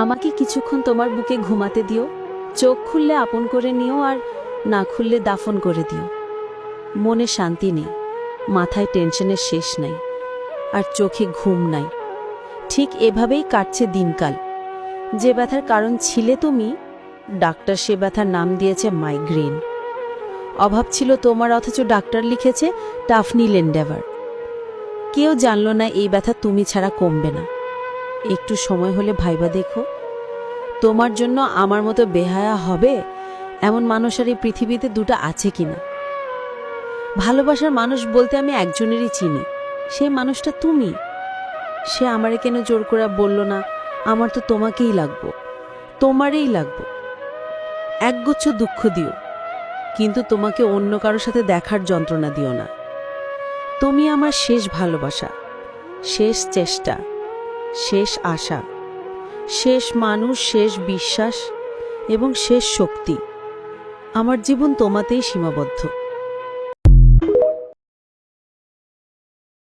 আমাকে কিছুক্ষণ তোমার বুকে ঘুমাতে দিও। চোখ খুললে আপন করে নিও, আর না খুললে দাফন করে দিও। মনে শান্তি নেই, মাথায় টেনশনের শেষ নাই, আর চোখে ঘুম নাই। ঠিক এভাবেই কাটছে দিনকাল। যে ব্যথার কারণ ছিলে তুমি, ডাক্তার সে ব্যথার নাম দিয়েছে মাইগ্রেন। অভাব ছিল তোমার, অথচ ডাক্তার লিখেছে টাফনিল এন্ডেভার। কেউ জানল না এই ব্যথা তুমি ছাড়া কমবে না। একটু সময় হলে ভাইবা দেখো, তোমার জন্য আমার মতো বেহায়া হবে এমন মানুষ আর এই পৃথিবীতে দুটো আছে কিনা। ভালোবাসার মানুষ বলতে আমি একজনেরই চিনি, সেই মানুষটা তুমি। সে আমারে কেন জোর করে বলল না, আমার তো তোমাকেই লাগবো, তোমারই লাগবো। একগুচ্ছ দুঃখ দিও, কিন্তু তোমাকে অন্য কারোর সাথে দেখার যন্ত্রণা দিও না। তুমি আমার শেষ ভালোবাসা, শেষ চেষ্টা, শেষ আশা, শেষ মানুষ, শেষ বিশ্বাস এবং শেষ শক্তি। আমার জীবন তোমাতেই সীমাবদ্ধ।